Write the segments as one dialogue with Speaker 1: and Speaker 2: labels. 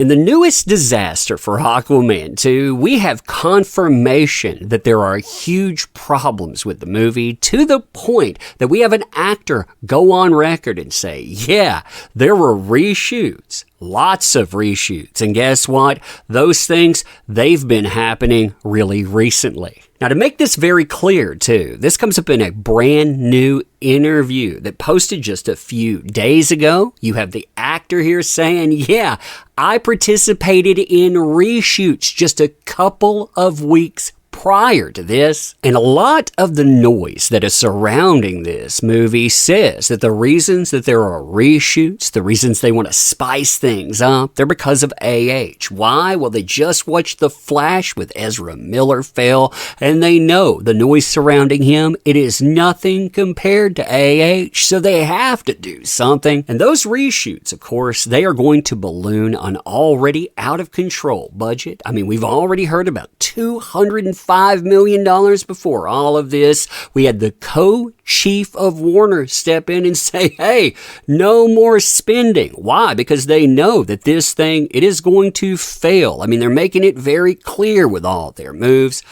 Speaker 1: In the newest disaster for Aquaman 2, we have confirmation that there are huge problems with the movie, to the point that we have an actor go on record and say, yeah, there were reshoots. Lots of reshoots. And guess what? Those things, they've been happening really recently. Now, to make this very clear, too, this comes up in a brand new interview that posted just a few days ago. You have the actor here saying, yeah, I participated in reshoots just a couple of weeks prior to this. And a lot of the noise that is surrounding this movie says that the reasons that there are reshoots, the reasons they want to spice things up, they're because of AH. Why? Well, they just watched The Flash with Ezra Miller fail, and they know the noise surrounding him, it is nothing compared to AH, so they have to do something. And those reshoots, of course, they are going to balloon an already out of control budget. I mean, we've already heard about $205 million before all of this. We had the co-chief of Warner step in and say, hey, no more spending. Why? Because they know that this thing, it is going to fail. I mean, they're making it very clear with all their moves.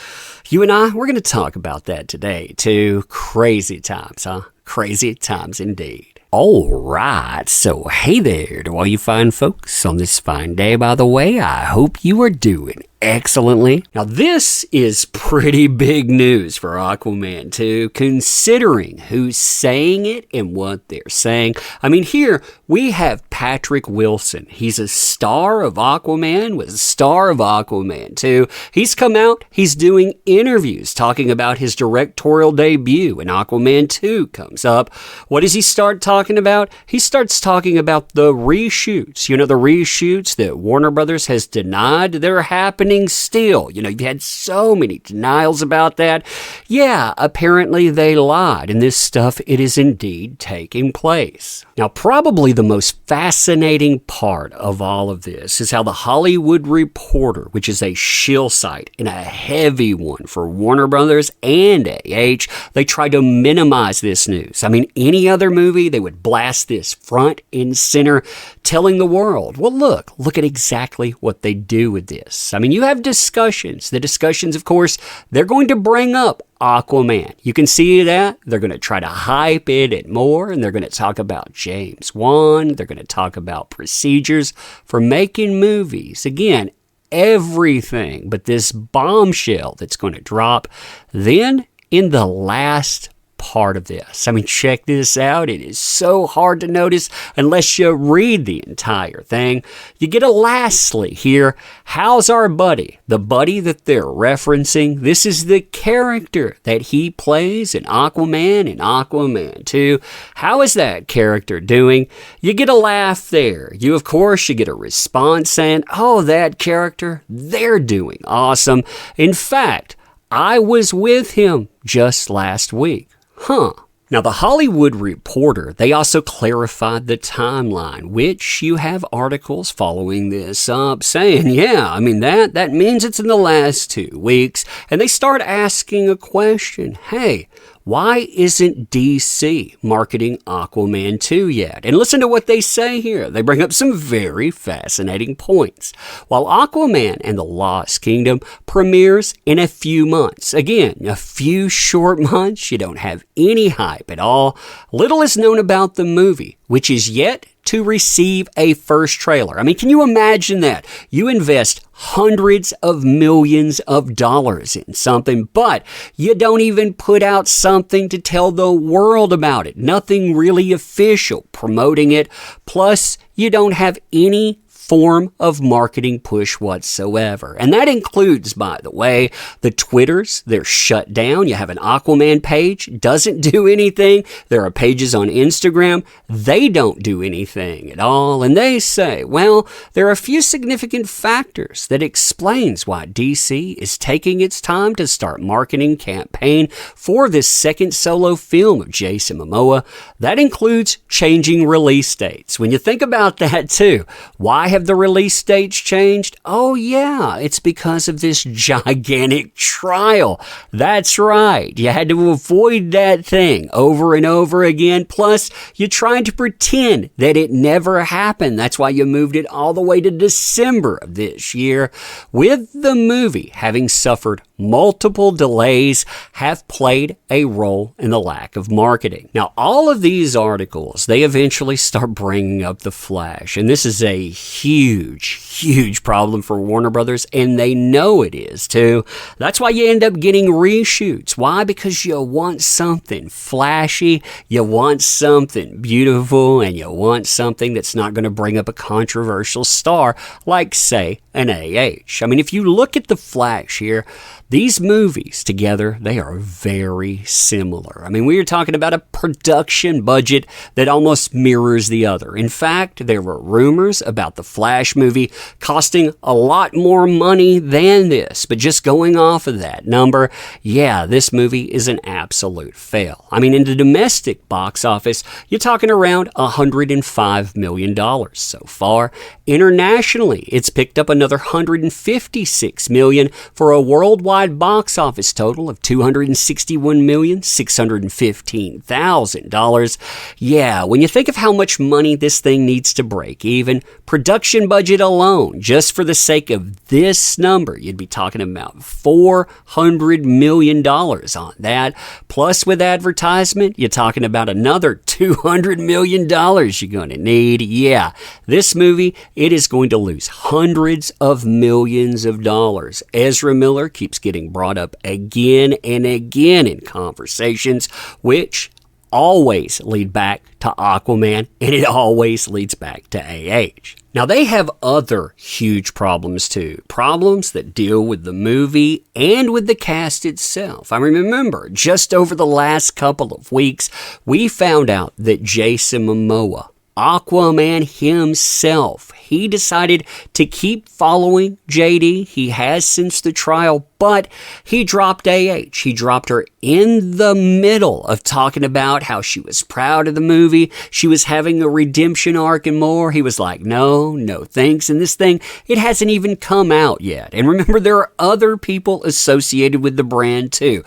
Speaker 1: You and I, we're going to talk about that today, too. Crazy times, huh? Crazy times indeed. All right, so hey there to all you fine folks on this fine day, by the way. I hope you are doing excellently. Now, this is pretty big news for Aquaman 2, considering who's saying it and what they're saying. I mean, here we have Patrick Wilson. He's a star of Aquaman, was a star of Aquaman 2. He's come out, he's doing interviews talking about his directorial debut, and Aquaman 2 comes up. What does he start talking about? He starts talking about the reshoots. You know, the reshoots that Warner Brothers has denied they're happening still. You know, you've had so many denials about that. Yeah, apparently they lied, and this stuff, it is indeed taking place. Now, probably the most fascinating part of all of this is how the Hollywood Reporter, which is a shill site and a heavy one for Warner Brothers and AH, they try to minimize this news. I mean, any other movie, they would blast this front and center, telling the world, well, look at exactly what they do with this. I mean, you have discussions. The discussions, of course, they're going to bring up Aquaman. You can see that. They're going to try to hype it and more, and they're going to talk about James Wan. They're going to talk about procedures for making movies. Again, everything but this bombshell that's going to drop. Then, in the last part of this, I mean, check this out. It is so hard to notice unless you read the entire thing. You get a lastly here. How's our buddy? The buddy that they're referencing. This is the character that he plays in Aquaman and Aquaman 2. How is that character doing? You get a laugh there. You, of course, you get a response saying, oh, that character, they're doing awesome. In fact, I was with him just last week. Huh. Now, the Hollywood Reporter, they also clarified the timeline, which you have articles following this up saying, yeah, I mean, that means it's in the last 2 weeks. And they start asking a question. Hey, why isn't DC marketing Aquaman 2 yet? And listen to what they say here. They bring up some very fascinating points. While Aquaman and the Lost Kingdom premieres in a few months, again, a few short months, you don't have any hype at all. Little is known about the movie, which is yet to receive a first trailer. I mean, can you imagine that? You invest hundreds of millions of dollars in something, but you don't even put out something to tell the world about it. Nothing really official promoting it. Plus, you don't have any form of marketing push whatsoever. And that includes, by the way, the Twitters. They're shut down. You have an Aquaman page, doesn't do anything. There are pages on Instagram. They don't do anything at all. And they say, well, there are a few significant factors that explains why DC is taking its time to start marketing campaign for this second solo film of Jason Momoa. That includes changing release dates. When you think about that too, why have have the release dates changed? Oh yeah, it's because of this gigantic trial. That's right. You had to avoid that thing over and over again. Plus, you tried to pretend that it never happened. That's why you moved it all the way to December of this year. With the movie having suffered multiple delays have played a role in the lack of marketing. Now, all of these articles, they eventually start bringing up The Flash, and this is a huge problem for Warner Brothers, and they know it is too. That's why you end up getting reshoots. Why? Because you want something flashy, you want something beautiful, and you want something that's not going to bring up a controversial star like, say, an AH. I mean, if you look at The Flash here, these movies together, they are very similar. I mean, we are talking about a production budget that almost mirrors the other. In fact, there were rumors about the Flash movie costing a lot more money than this. But just going off of that number, yeah, this movie is an absolute fail. I mean, in the domestic box office, you're talking around $105 million so far. Internationally, it's picked up another $156 million for a worldwide box office total of $261,615,000. Yeah, when you think of how much money this thing needs to break even, production budget alone, just for the sake of this number, you'd be talking about $400 million on that. Plus, with advertisement, you're talking about another $200 million you're going to need. Yeah, this movie, it is going to lose hundreds of millions of dollars. Ezra Miller keeps getting brought up again and again in conversations, which always lead back to Aquaman, and it always leads back to AH. Now, they have other huge problems too. Problems that deal with the movie and with the cast itself. I remember just over the last couple of weeks, we found out that Jason Momoa, Aquaman himself, he decided to keep following JD. He has since the trial, but he dropped AH. He dropped her in the middle of talking about how she was proud of the movie. She was having a redemption arc and more. He was like, no thanks. And this thing, it hasn't even come out yet. And remember, there are other people associated with the brand too.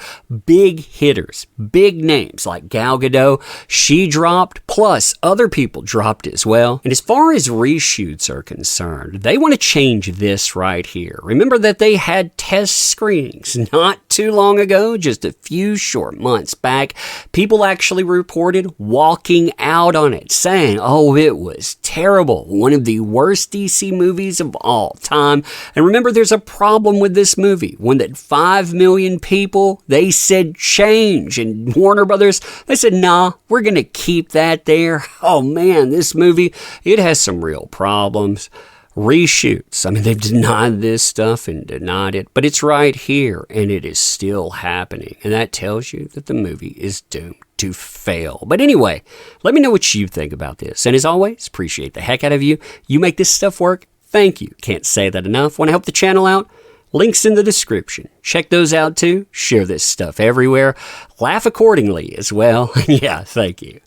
Speaker 1: Big hitters, big names like Gal Gadot. She dropped, plus other people dropped as well. And as far as reshoots are concerned, they want to change this right here. Remember that they had test screenings not too long ago, just a few short months back. People actually reported walking out on it, saying, oh, it was terrible. One of the worst DC movies of all time. And remember, there's a problem with this movie. When that 5 million people, they said change. And Warner Brothers, they said, nah, we're going to keep that there. Oh man, this movie, it has some real problems. Reshoots. I mean, they've denied this stuff and denied it, but it's right here and it is still happening. And that tells you that the movie is doomed to fail. But anyway, let me know what you think about this. And as always, appreciate the heck out of you. You make this stuff work. Thank you. Can't say that enough. Want to help the channel out? Links in the description. Check those out too. Share this stuff everywhere. Laugh accordingly as well. Yeah, thank you.